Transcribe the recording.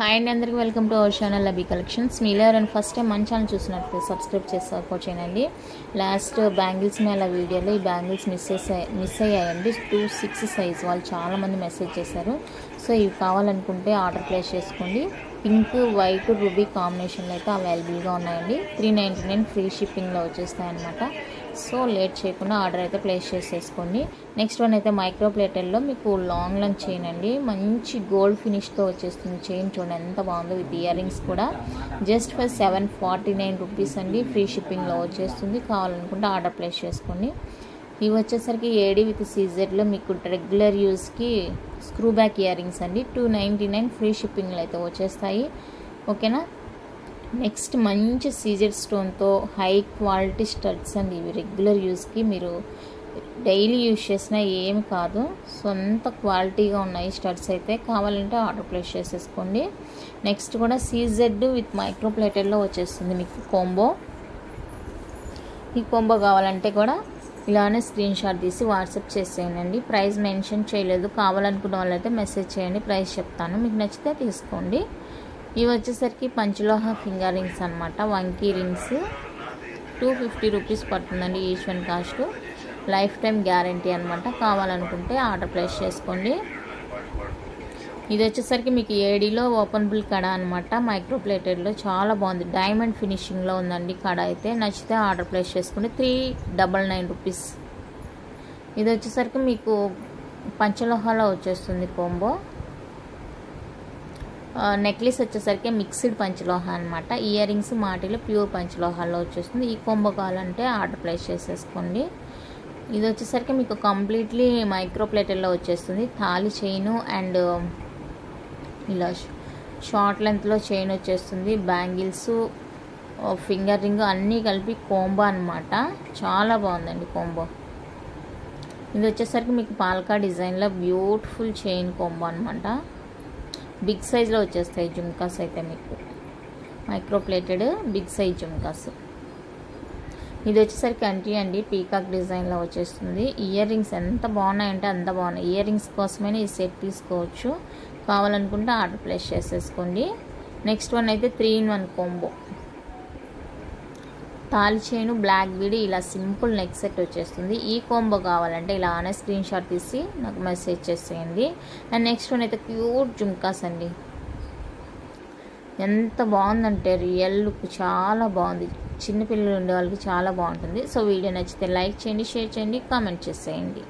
Hi అండి, అందరికీ welcome to our channel లబీ కలెక్షన్స్. మీలో ఎవరైనా ఫస్ట్ టైం మన ఛానల్ చూసినట్టు సబ్స్క్రైబ్ చేసి సపోర్ట్ చేయండి. లాస్ట్ బ్యాంగిల్స్ మేళ వీడియోలో ఈ బ్యాంగిల్స్ మిస్ అయ్యాయండి. 2-6 సైజ్ వాళ్ళు చాలామంది మెసేజ్ చేశారు. సో ఇవి కావాలనుకుంటే ఆర్డర్ ప్లేస్ చేసుకోండి. పింక్, వైట్, రూబీ కాంబినేషన్లో అయితే అవైలబుల్గా ఉన్నాయండి. 399 ఫ్రీ షిప్పింగ్లో వచ్చేస్తాయన్నమాట. సో లేట్ చేయకుండా ఆర్డర్ అయితే ప్లేస్ చేసేసుకోండి. నెక్స్ట్ వన్ అయితే మైక్రో ప్లేటర్లో మీకు లాంగ్ చైన్ అండి. మంచి గోల్డ్ ఫినిష్తో వచ్చేస్తుంది. చైన్ చూడండి ఎంత బాగుందో, విత్ ఇయర్ రింగ్స్ కూడా. జస్ట్ ఫర్ 749 రూపీస్ అండి. ఫ్రీ షిప్పింగ్లో వచ్చేస్తుంది. కావాలనుకుంటే ఆర్డర్ ప్లేస్ చేసుకోండి. ఇవి వచ్చేసరికి ఏడీ విత్ సీజెడ్లో మీకు రెగ్యులర్ యూస్కి స్క్రూ బ్యాక్ ఇయర్ రింగ్స్ అండి. 299 ఫ్రీ షిప్పింగ్లో అయితే వచ్చేస్తాయి. ఓకేనా. నెక్స్ట్ మంచి సీజెడ్ స్టోన్తో హై క్వాలిటీ స్టడ్స్ అండి. ఇవి రెగ్యులర్ యూస్కి మీరు డైలీ యూజ్ చేసినా ఏమి కాదు, సొంత క్వాలిటీగా ఉన్నాయి స్టడ్స్ అయితే. కావాలంటే ఆర్డర్ ప్లేస్ చేసేసుకోండి. నెక్స్ట్ కూడా సీజెడ్ విత్ మైక్రో ప్లేటర్లో వచ్చేస్తుంది మీకు కాంబో. ఈ కాంబో కావాలంటే కూడా ఇలానే స్క్రీన్ షాట్ తీసి వాట్సాప్ చేసేయండి. ప్రైస్ మెన్షన్ చేయలేదు, కావాలనుకున్న వాళ్ళైతే మెసేజ్ చేయండి, ప్రైస్ చెప్తాను, మీకు నచ్చితే తీసుకోండి. ఇవి వచ్చేసరికి పంచలోహ ఫింగర్ రింగ్స్ అనమాట. వంకీ రింగ్స్ 250 రూపీస్ పడుతుందండి each one cost. Life time guarantee అనమాట. కావాలనుకుంటే ఆర్డర్ ప్లేస్ చేసుకోండి. ఇది వచ్చేసరికి మీకు ఏడీలో ఓపెనబుల్ కడ అనమాట. మైక్రో ప్లేటెడ్లో చాలా బాగుంది. డైమండ్ ఫినిషింగ్లో ఉందండి కడ అయితే. నచ్చితే ఆర్డర్ ప్లేస్ చేసుకోండి. 399 రూపీస్. ఇది వచ్చేసరికి మీకు పంచలోహాలో వచ్చేస్తుంది కాంబో. నెక్లెస్ వచ్చేసరికి మిక్స్డ్ పంచలోహ అనమాట. ఇయర్ రింగ్స్ మాటిలో ప్యూర్ పంచలోహాల్లో వచ్చేస్తుంది. ఈ కాంబో కావాలంటే ఆర్డర్ ప్లేస్ చేసేసుకోండి. ఇది వచ్చేసరికి మీకు కంప్లీట్లీ మైక్రో ప్లేటర్లో వచ్చేస్తుంది. తాళి చైను అండ్ ఇలా షార్ట్ లెంత్లో చైన్ వచ్చేస్తుంది. బ్యాంగిల్స్, ఫింగర్ రింగ్ అన్నీ కలిపి కాంబో అనమాట. చాలా బాగుందండి కాంబో. ఇది వచ్చేసరికి మీకు పాల్కా డిజైన్లో బ్యూటిఫుల్ చైన్ కాంబో అనమాట. బిగ్ సైజ్లో వచ్చేస్తాయి జుమ్కాస్ అయితే మీకు. Micro plated big size jhumkas. ఇది వచ్చేసరికి అండి పీకాక్ డిజైన్లో వచ్చేస్తుంది. ఇయర్ రింగ్స్ ఎంత బాగున్నాయంటే అంత బాగున్నాయి. ఇయర్ రింగ్స్ కోసమైనా ఈ సెట్ తీసుకోవచ్చు. కావాలనుకుంటే ఆర్డర్ ప్లేస్ చేసేసుకోండి. నెక్స్ట్ వన్ అయితే 3-in-1 కాంబో. తాళి చైను, బ్లాక్ బీడ్, ఇలా సింపుల్ నెక్ సెట్ వచ్చేస్తుంది. ఈ కాంబో కావాలంటే ఇలానే స్క్రీన్ షాట్ తీసి నాకు మెసేజ్ చేసేయండి. అండ్ నెక్స్ట్ వన్ అయితే క్యూట్ జుమ్కాస్ అండి. ఎంత బాగుందంటే రియల్ లుక్ చాలా బాగుంది. చిన్నపిల్లలు ఉండే వాళ్ళకి చాలా బాగుంటుంది. సో వీడియో నచ్చితే లైక్ చేయండి, షేర్ చేయండి, కామెంట్ చేసేయండి.